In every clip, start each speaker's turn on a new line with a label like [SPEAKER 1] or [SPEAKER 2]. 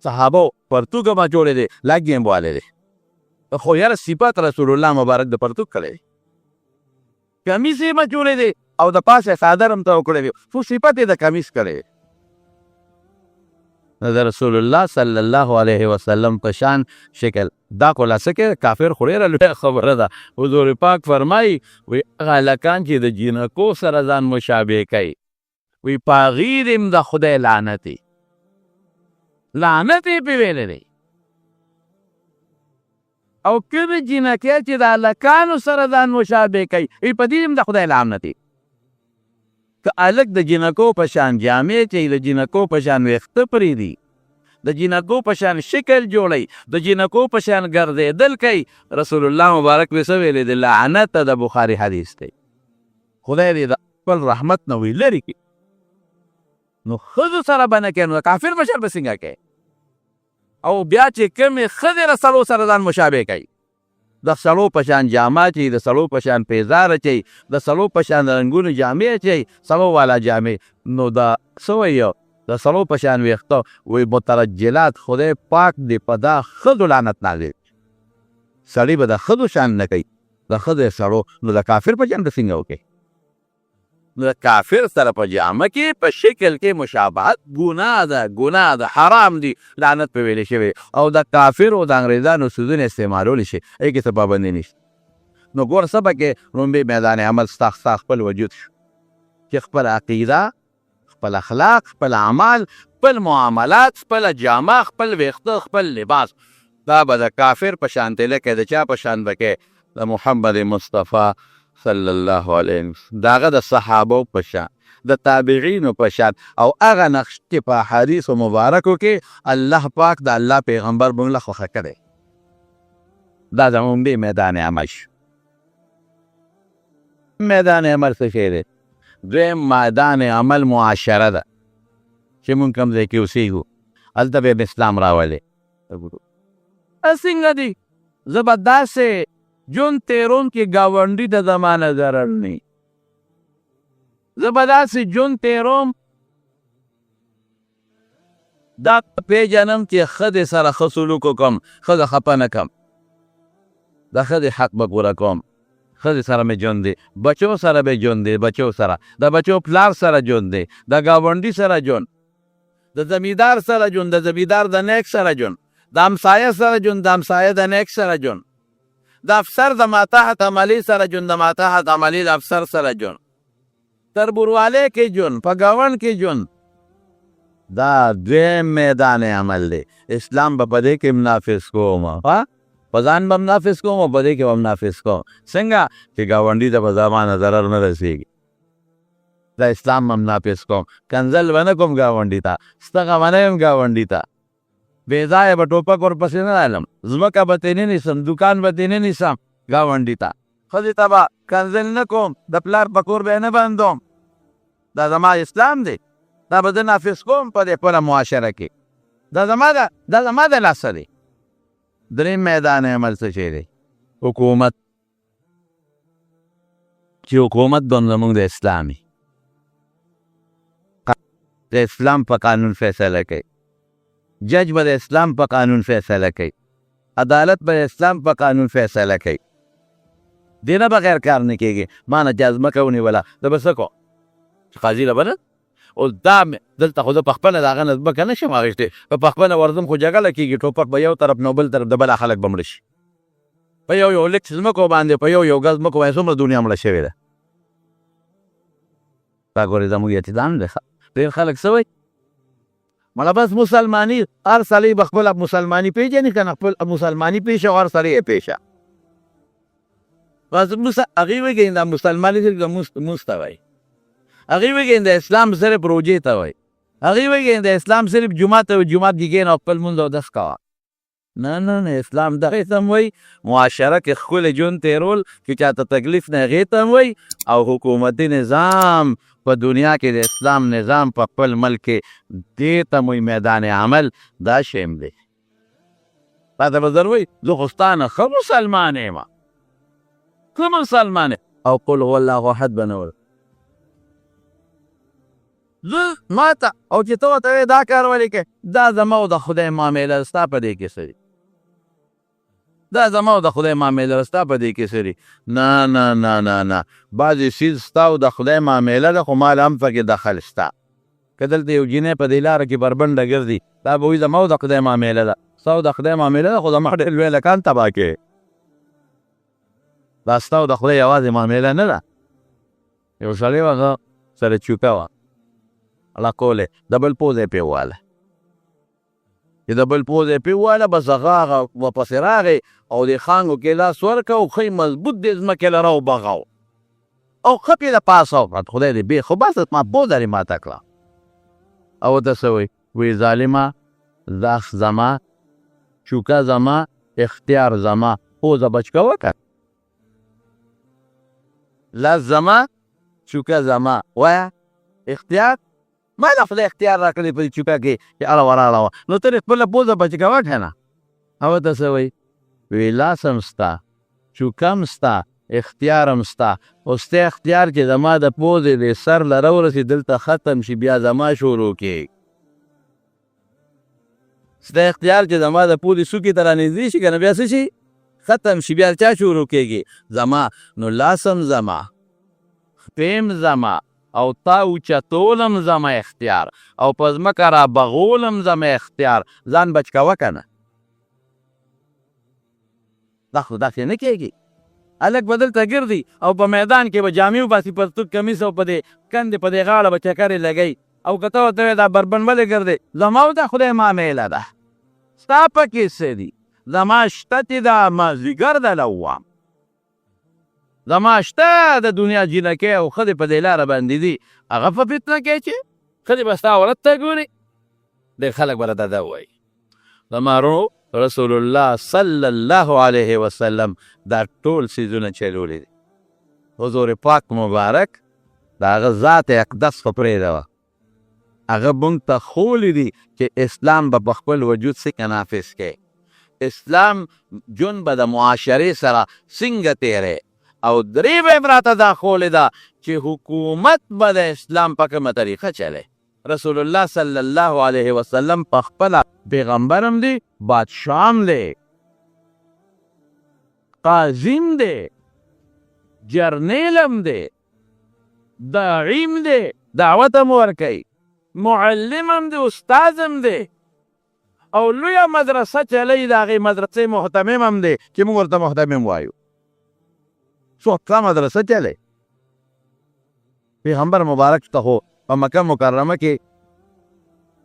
[SPEAKER 1] صحابه پرتوګ ما جوړې دی لاګې هم والې دی خو یاره صفت رسول الله مبارک د پرتوګ کړی دی کمیس یې ما جوړې دی او د پاسه څادر هم ته وکړی دی خو صفت یې د کمیس کړی دی د رسول الله صلی الله علیه وسلم په شان شکل دا خلاصه کې کافر خو ډېره لویه خبره ده حضور پاک فرمایي وی هغه هلکان چې د جینکو سره ځان مشابه کوي وی په هغې دې د خدای لعنت یې پې ویلی دی او کومې جینکې چې د هلکانو سره ځان مشابه کوي وی په دې دې د خدای لعنت یې که هلک د جینکو په شان جامې چې د جینکو په شان ویښته پرېږدي د جینکو په شان شکل جوړی د جینکو په شان ګرځېدل کوي رسول الله مبارک به څه ویلی دی لعنت د بخاري حدیث دی خدای دې د خپل رحمت نه وی لرې کړي نو ښځو سره به نه کوې نو د کافر په شان به څنګه کوې او بیا چې کومې ښځې د سړو سره ځان مشابه کوي د سړو په شان جامه اچوي د سړو په شان پیزار اچوي د سړو په شان رنګونو جامې اچوي سړو والا جامې نو د څه وایي د سړو په شان ویښته وایي مترجلات خدای پاک دې په دا ښځو لعنت نازل سړي به د ښځو شان نه کوي د ښځې سړو نو د کافر په شان به څنګه وکړي نو د کافر سره په جامه کې په شکل کې مشابهت ګناه ده حرام دي لعنت په ویلې شوی او د کافر او د انګریزانو څیزونه استعمالولی شي هغې کې څه پابندي نشته نو ګوره څه پکې لومبې میدان عمل ستا خپل وجود شو چې خپل عقیده خپل اخلاق خپل اعمال خپل معاملات خپل جامه خپل ویښته خپل لباس دا به د کافر په شان دی لکه د چا په شان به کې د محمد مصطفی صلی الله علیه وسلم د هغه د صحابو په شان د تابعینو په شان او هغه نقش چې په حدیثو مبارکو کې الله پاک د الله پیغمبر موږ له خوښه کړی دا زموږ به میدان عمل شو میدان عمل څه شی دی دویم میدان عمل معاشره ده چې موږ کوم ځای کې اوسېږو هلته به اسلام راولې څنګه دي زه به داسې جون تیرون کې ګاونډي د زمانه ضرر نه زه به داسې جون تیروم دا پیژنم چې ښځې سره ښه سلوک وکړم ښځه خفه نه کړم د ښځې حق به پوره کوم ښځې سره مې ژوند دی بچو سره به ژوند دی بچو سره د بچو پلار سره ژوند دی د ګاونډي سره ژوند د زمیندار سره ژوند د زمیندار د نیک سره ژوند د همسایه سره ژوند د همسایه د نیک سره ژوند د افسر د ماتحت عملي سره ژوند د ماتحت عملي د افسر سره ژوند تربوروالی کې ژوند په ګاونډ کې ژوند دا دویم میدان عمل دی اسلام به په دې کې نافذ کوم په ځان به نافذ کوم او په دې کې به نافذ کوم څنګه چې ګاونډي ته په زمانه ضرر نه رسېږي دا اسلام هم نافذ کوم کنځل به نه کوم ګاونډي ته ستغه به نه یم ګاونډي ته بې ځایه به ټوپک ورپسې نه رالم ځمکه به ترې نه نیسم دوکان به ترې نه نیسم ګاونډي ته ښځې ته به کنځل نه کوم د پلار په کور به یې نه بندوم دا زما اسلام دی دا به زه نافظ کوم په دې خپله معاشره کې دا زما د لاسه دی دریم میدان عمل څه شی دی حکومت چې حکومت به زموږ د اسلامي د اسلام په قانون فیصله کوي جج به د اسلام په قانون فیصله کوي عدالت به د اسلام په قانون فیصله کوي دې نه بغیر کار نه کېږي ما نه چې ځمکه ونیوله زه به څه کوم چې قاضي له بله اوس دا دلته خو زه په خپله د هغه نه ځمکه نه شم اخیستی په خپله ورځم خو جګړه کېږي ټوپک به یو طرف نه بل طرف د بله خلک به مړه شي په یو لږ ځمکو باندې په یو ګز ځمکو باندې څومره دنیا مړه شوې ده دا ګورې زموږ اعتدام دی ډېر خلک څه وایي مړه بس مسلماني هر سړی به خپله مسلماني پېژني که نه خپل مسلماني پېښه او هر سړی یې پېښه بس هغې وایي دا مسلماني صرف د مونځ ته وایي هغې وایي د اسلام صرف روجې ته وایي هغې وایي د اسلام صرف جومات ته جومات کې کښېنه او خپل مونځ اودس کوه نه اسلام دغې ته هم وایي معاشره کې ښکلی ژوند تېرول چې چاته تکلیف نه هغې ته هم وایي او حکومتي نظام په دنیا کې د اسلام نظام په خپل ملک کې دې ته وایي میدان عمل دا شیم دی راته به زر وایي زه خو ستا نه ښه مسلمان یم ښه مسلمان او قل هو الله احد به نه وایي زه ما ته او چې ته ورته دا کار ولې کوې دا زما او د خدای معامله ستا په دې کې څه دي دا زما او د خدای معامله ستا په دې کې څه دي نه نه نه نه نه بعضې څیز ستا او د خدای معامله ده خو مال هم پکې دخل شته که دلته یو جینۍ په دې لاره کې بربنډه ګرځي دا به وایي زما او د خدای معامله ده ستا او د خدای معامله ده خو زما ډېر لوی لکان تباه کوې دا ستا او د خدای یوازې معامله نه ده یو سړی و هغه سره چوکه وه الله کولی د بل پوزه یې پرې وواله چې د بل پوزه یې پرې وواله بس هغه ورپسې راغی او د خانګو کې لاس ورکه او ښه مضبوط دې ځمکې له راوبغاو او ښه پرې د پاسه وکړه خدای دې بې خو بس ما پوزه دې ماته کړه او ورته څه وایي وایي ظالمه زخ زما چوکه زما اختیار زما پوزه بچ کوه که لاس زما چوکه زما وایه اختیار ما د خدای اختیار را کړی په دې چوکه کې چې اړه وراړه وه نو ته دې خپله پوزه بچ کوه که نه او ورته څه وایي وی لاس هم ستا چوکه هم ستا اختیار هم ستا او ستا اختیار چې زما د پوزې د سر له راورسي دلته ختم شي بیا زما شروع کړي ستا اختیار چې زما د پوزې څوکې ته رانږدې شي که نه بیا څه شي ختم شي بیا چا شروع کېږي زما نو لاس هم زما خپې زما او تا اوچتول هم زما اختیار او په ځمکه را بغول هم زما اختیار ځان بچ کوه که نه دا خو داسې نه کېږي هلک به دلته ګرځي او په میدان کې به جامې وباسي پرتوک کمیس او په دې کندې په دې غاړه به چکرې لګوي او که ته ورته وایې دا بربنډ ولې ګرځې زما او د خدای معامله ده ستا پکې څه دي زما شته چې دا مازدیګر ده لوام زما شته د دنیا جینکۍ او ښځې په دې لاره باندې دي هغه په فتنه کې چې ښځې به ستا عورت ته ګوري ډېر خلک به راته دا وایي زما رسول الله صلی الله علیه وسلم دا ټول څیزونه چلولي دي حضور پاک مبارک د هغه ذات اقدس خو پرېږده وه هغه موږ ته ښوولي دي چې اسلام به په خپل وجود څنګه نافظ کوي اسلام جون به د معاشرې سره څنګه تیری او درې به یې راته دا ښوولې ده چې حکومت به د اسلام په کومه طریقه چلی رسول الله صلی الله علیه وسلم په خپله پیغمبر هم دی بادشاه هم دی قاضي هم دی جرنیل هم دی داعي هم دی دعوت هم ورکوي معلم هم دی استاذ هم دی او لویه مدرسه چلی د هغې مدرسې محتمم هم دی چې موږ ورته محتمم وایو څو ښه مدرسه چلی پیغمبر مبارک ته خو په مکه مکرمه کې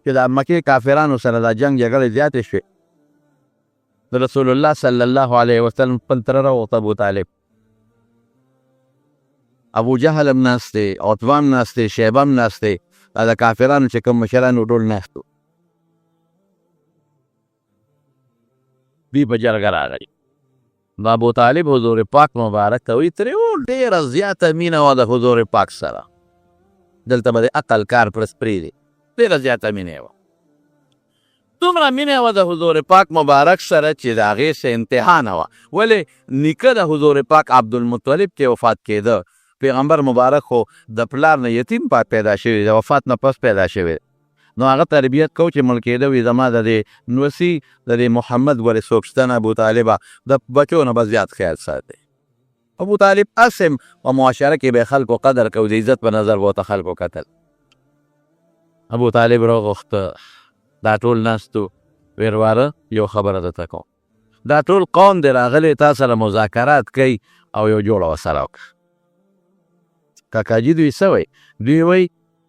[SPEAKER 1] چې د مکې کافرانو سره دا جنګ جګړې زیاتې شوې د رسول الله صلی الله علیه وسلم خپل تره راوغوښت ابوطالب ابو جهل هم ناست دی عتبه هم ناست دی شیبه هم ناست دی دا د کافرانو چې کوم مشرانو ټول ناست وو دوی په جرګه راغلي د ابوطالب حضور پاک مبارک ته وایي ترې ډېره زیاته مینه وه د حضور پاک سره دلته به د عقل کار پرس پرېږدي ډېره زیاته مینه وه دومره مینه وه د حضور پاک مبارک سره چې د هغې څه انتها نه وه ولې نیکه د حضور پاک عبدالمطلب چې وفات کېده پیغمبر مبارک خو د پلار نه یتیم پیدا شوی د وفات نه پس پیدا شوی نو هغه تربیت کو چې مړ کېده وي زما د دې نوسي د دې محمد ګورې څوک شته نه ابوطالبه د بچو نه به زیات خیال ساتي ابوطالب اسم په معاشره کې به خلکو قدر کو د عزت په نظر به ورته خلکو کتل ابوطالب راوغوښته دا ټول ناستو ویرواره یو خبره درته کوم دا ټول قوم دی راغلی تا سره مذاکرات کوي او یو جوړه ورسره وکړه کاکاجي دوی څه وایي دوی وایي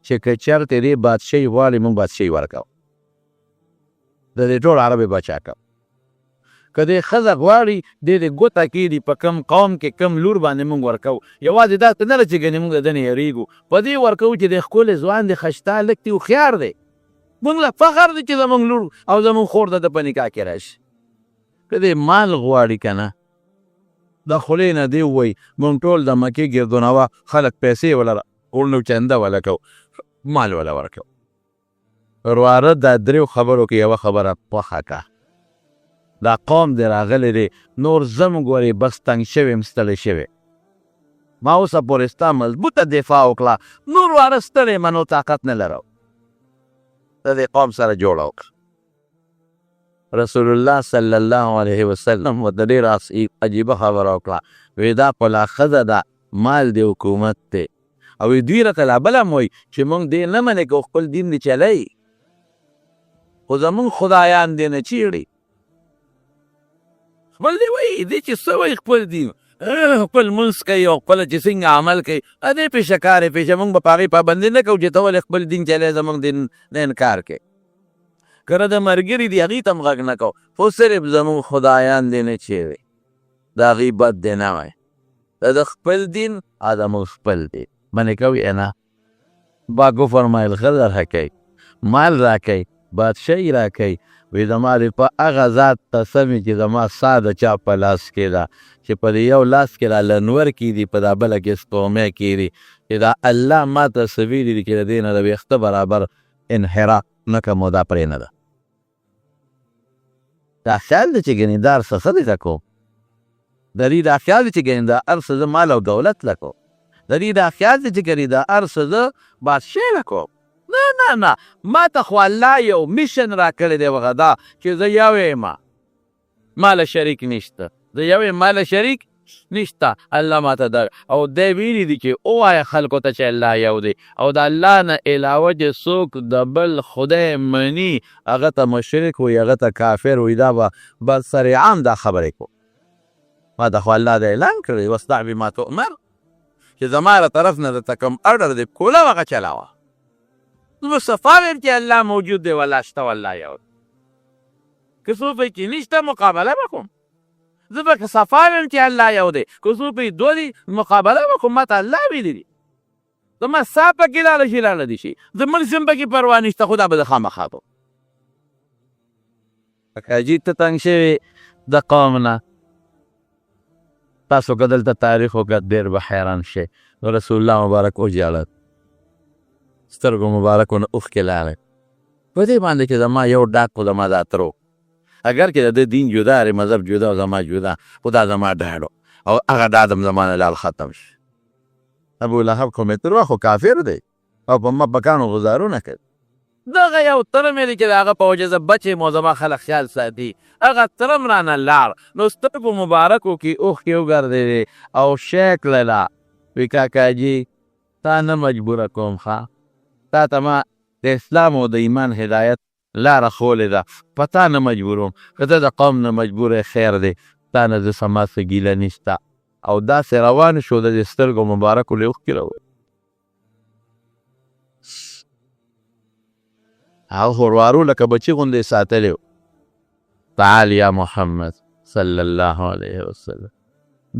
[SPEAKER 1] چې که چېرته دې بادشاهي غواړي موږ بادشاهي ورکوو د دې ټول عربې بچا کوو که دې ښځه غواړي دې دې ګوته کېږدي په کم قوم کې کم لور باندې موږ ورکوو یوازې دا ته نه ده چې ګنې موږ د ده نه یېرېږو په دې ورکوو چې دی ښکلی ځوان دی ښایسته هلک دی هوښیار دی موږ له فخر دی چې زموږ لور او زموږ خور د ده په نکاح کې راشي که دې مال غواړي که نه د خولې نه دې ووایي موږ ټول د مکې ګردونوه خلک پیسې ولره ورنو چنده وله کوو مال وله ورکوو ورواره دا دریو خبرو کې یوه خبره پوښه که دا قوم دی راغلی دی نور زه موږ ورې بس تنګ شوی یم ستړی شوی ما اوسه پورې ستا مضبوطه دفاع وکړه، نور واره ستړی منو طاقت نه لرو، د دې قوم سره جوړه وکړه. رسول الله صلی الله علیه وسلم ورته ډېره عجیبه خبره وکړه، وی دا پلا ښځه ده، مال د حکومت دی، او دوی راته لا بله هم وایي چې موږ دې نه منې که خپل دین دې چلوي، خو زمونږ خدایان دې نه چیړي. خپل دې وایي دې چې څه وایي خپل دین، خپل منځ کوي او خپله چې څنګه عمل کوي دې پیشه کار یې پیشه، موږ به په هغې پابندي نه کوو چې ته ولې خپل دین چلی زموږ دین نه انکار کوې. کله د ملګري دي هغې ته هم غږ نه کوو، خو صرف زموږ خدایان دې نه چیړي، د هغې بد دې نه وایي، د خپل دین او زموږ خپل دین منې کوي نه. باکو فرمایل ښځه راکوي، مال راکوي، بادشاهي راکوي، وی زما دې په هغه ذات قسم چې زما سا د چا په لاس کې ده، چې په دې یو لاس کې را لنور کېدي، په دا بله کې سپومۍ کېدي، چې دا الله ما ته څه ویلي دي چې د دې نه د ویښته برابر انحراف نه کوم، دا پرې نه ده. دا خیال دی چې ګنې دا هر څه ښه دی ته کوم، د دې دا خیال دی چې ګنې دا هر څه زه مال او دولت له کوم، د دې دا خیال دی چې ګنې دا هر څه زه بادشاهي له کوم. نه ما ته خو الله یو میشن را کړی دی وغه دا چې زه یو یم، ماله شریک نشته، زه یو یم، ماله شریک نشته. الله ما ته دا او دی ویلي دي چې ووایه خلکو ته چې الله یو دی، او د الله نه علاوه چې څوک د بل خدای مني هغه ته مشرک وي، هغه ته کافر وي، دا به بس سریعان دا خبرې کو. ما ته خو الله دا اعلان کړی واصدع بما تؤمر، چې زما له طرف نه درته کوم اډر دی کوله هغه چلاوه. نو صفا ویم چې الله موجود دی، والله شته، والله یو دی. که څوک وایي چې نشته مقابله به کوم، زه به که صفا ویم چې الله یو دی، که څوک وایي دو دی مقابله به کوم، ما ته الله ویلي دي. زما سا پکې لاړه شي لاړه دي شي، زموږ سم پکې پروا نشته، خو دا به زه خامخا کوم. حاجي ته تنګ شوې د قوم نه، تاسو که دلته تاریخ وکړه ډېر به حیران شئ. نو رسول الله مبارک وژړل، سترګو مبارکو نه اوښکې لاړې په دې باندې چې زما یو ډاک خو زما دا تر اگر کې د ده دین جدا دی، مذهب جدا او زما جدا، خو دا زما ډاډ او هغه ډاډ هم زما نه لال ختم شي. ابولهب خو مې تر خو کافر دی او په ما بکانو غزارونه کوي. دغه یو تره مې دی چې د هغه په وجه زه بچ یم او زما خلک خیال ساتي، هغه تره م رانه لاړ، نو سترګو مبارکو کې اوښکې وګرځېدې او شیک لله وی کاکاجي تا نه مجبوره کوم ښه، تا ته ما د اسلام او د ایمان هدایت لاره ښولې ده، په تا نه مجبوروم، که ته د قوم نه مجبوره خیر دی، تا نه زه سما څه ګیله نشته. او داسې روان شو د دې سترګو مبارکو له اوښکې راوړې. هغه خوروارو لکه بچي غوندې ساتلی و. تعال یا محمد صلی الله علیه وسلم،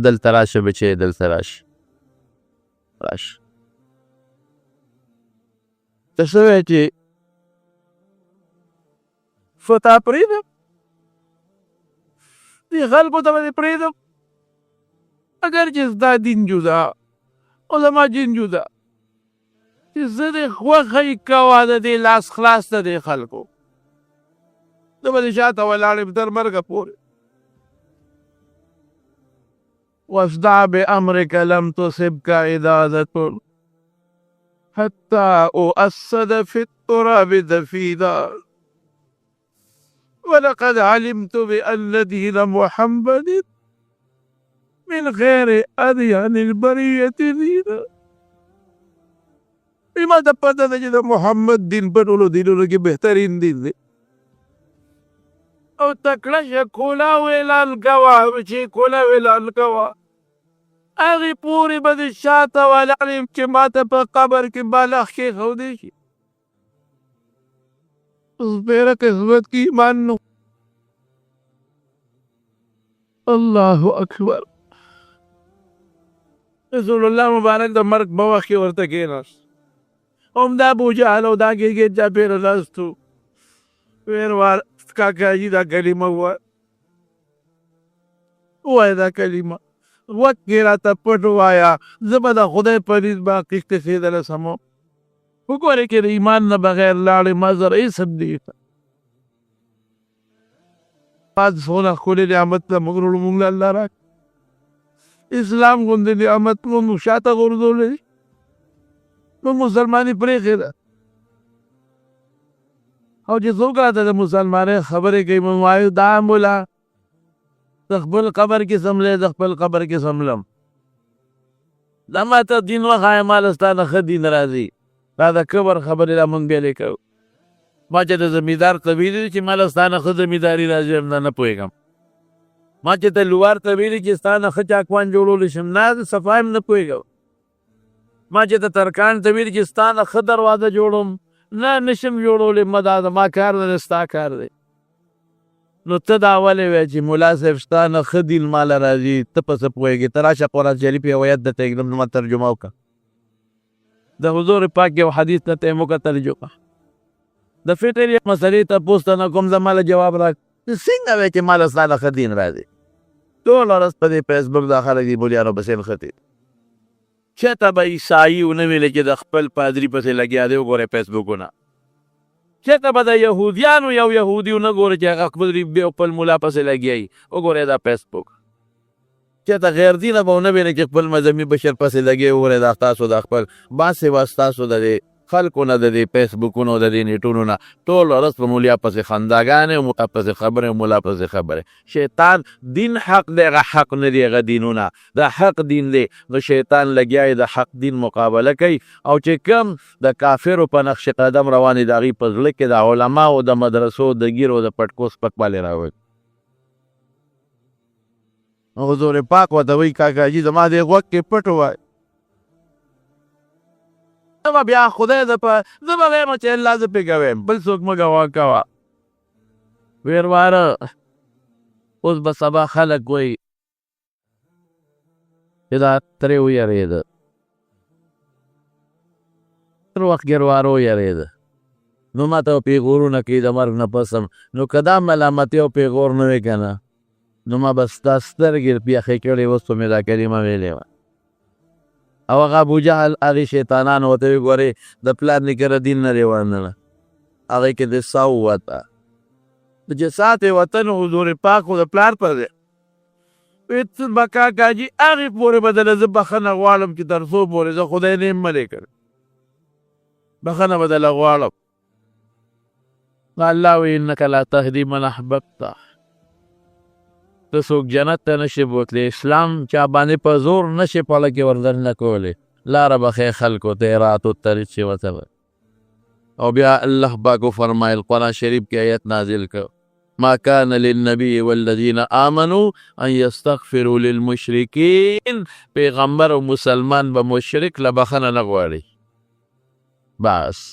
[SPEAKER 1] دلته راشه بچی، دلته راشه راشه. ته څه وایې چې فتا پرېږدم، دې خلکو ته به دې پرېږدم، اگر چې ستا دین جدا او زما دین جدا، چې زه دې خوښه یې کوه د دې لاس خلاص ته دې خلکو، زه به دې شاته ولاړ یم تر مرګه پورې. واصدع بأمرك لم تصبك عدادة حتى أؤسد في التراب دفيدا ولقد علمت بأن دين محمد من غير أديان البرية دينا. ما ته پته ده چې د محمد دین په ټولو دینونو کې بهترین دین دی. او تکړه شه کولا ویلان کوه، چې کولا ویلان کوه هغې پورې به دې شاته ولاړ یم چې ما ته په قبر کې بالښت کېښودی شي. زبیره قسمت کې ایمان نو. الله اکبر. رسول الله مبارک د مرګ په وخت کې ورته کېناست، همدا ابوجهل او دا ګرګین چاپېره ناست و. ویل کاکاجي دا کلمه ووایه، ووایه دا کلمه، وخت کې راته پټ ووایه، زه به د خدای په نس به قسطېدله سموم. وګورې که د ایمان نه بغیر لاړې ما سره هېڅ هم نشته. ما څونه ښکلې نعمت ده موږ له الله راکړي. اسلام غوندې نعمت مو شاته غورځولی نو مسلماني پرېښې ده او چې څوک راته د مسلمانۍ خبرې کوي مو وایو دا مولا د خپل قبر کې سملی د خپل قبر کې سملم دا ماته دین وښایه ماله ستا نه ښه دین راځي دا د قبر خبرې را مونږ بیا لیکو ما چې د زمیندار ته ویلي چې ماله ستا نه ښه زمینداري راځي هم نه پوهېږم ما چې د لوار ته ویلي چې ستا نه ښه چاکوان جوړولی شم نه صفا هم نه پوهېږم ما چې د ترکان ته ویلي چې ستا نه ښه دروازه جوړوم نه نشم جوړولی ما دا زما کار نه ستا کار دی نو ته دا ولې وایې چې ملا صاحب ستا نه ښه دین ماله راځي ته په څه پوهېږې ته راشه قرآن شریف یو آیت درته ږدم زما ترجمه وکړه د حضور پاک یو حدیث ته ته یې موږ ترجمه د فطر مسلې تپوس ته نه کوم زما له جواب راک څنګه وایې چې ماله ستا نه ښه دین راځي ټول ورځ په دې فیسبوک دا خلک دي بولیانو پسې نښتي چېرته به عیسایي ونه ویلې چې د خپل پادري پسې لګیا دی وګورئ فیسبوکونه چېرته به د یهودیانو یو یهودي ونه ګورئ چې هغه خپل مولا پسې لګیا وي وګورئ دا فیسبوک چېرته غیر دینه به ونه ویلې چې خپل مذهبي بشر پسې لګیا وګورئ دا ستاسو د خپل بعض سوه ستاسو د دې خلکو نه د دې فیسبوکونو د دې نیټونو نه ټول ورځ په مولیا پسې خنداګانې مولا پسې خبرې مولا پسې خبرې شیطان دین حق دی هغه حق نه دی هغه دینونه دا حق دین دی نو شیطان لګیا د حق دین مقابله کوي او چې کم د کافرو په نقش قدم روان دي د هغوی په زړه کې د علماو د مدرسو د ګیرو د پټکو سپکوالی راوړي حضور پاک ورته وایي کاکاجي زما دې غوږ کې پټ ووایه زه به بیا خدای زه به وایم چې الله زه پې کویم بل څوک مه ګوا کوه ویرواره اوس به سبا خلک وایي چې دا ترې ویرېده تر وخت ګیرواره ویرېده نو ما ته پیغورونه کوي د مرګ نه پس هم نو که دا ملامتي او پیغور نه وي که نه نو ما به ستا سترګې یخې کړې اوس په مې دا کلمه ویلې وه او هغه ابوجهل هغې شیطانانو ورته ویې ګورې د پلار نیکه دین نه دی ورننه هغې کې د سا ووته د جسات وطن حضور پاک خو د پلار پر دی به کاکاجي هغې پورې به دله زه بخښنه غواړم چې تر څو پورې زه خدای نه یم ملې کړی بخښنه به دله غواړم الله وی انک لا تهدی من احببته ته څوک جنت ته نشي بوتلی اسلام چا باندې په زور نشي پړه کې وردن نه کولی لاره به ښې خلکو ته رات الطریق چې ورته او بیا الله پاک وفرمایل قرآن شریف کې آیت نازل کړ ما كان للنبي والذين آمنوا ان يستغفروا للمشركين پیغمبر او مسلمان به مشرک له بخښنه نه غواړي بس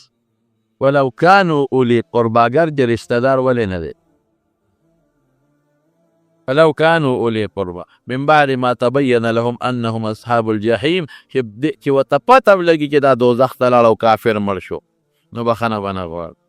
[SPEAKER 1] ولو كانوا اولي قربا ګر چې رشته دار ولې نه دی فلو كانوا اولي قربا من بعد ما تبين لهم انهم اصحاب الجحيم چې ورته پته ولګي چې دا دوزخ ته لاړ او کافر مړ شو نو بخښنه به نه غواړي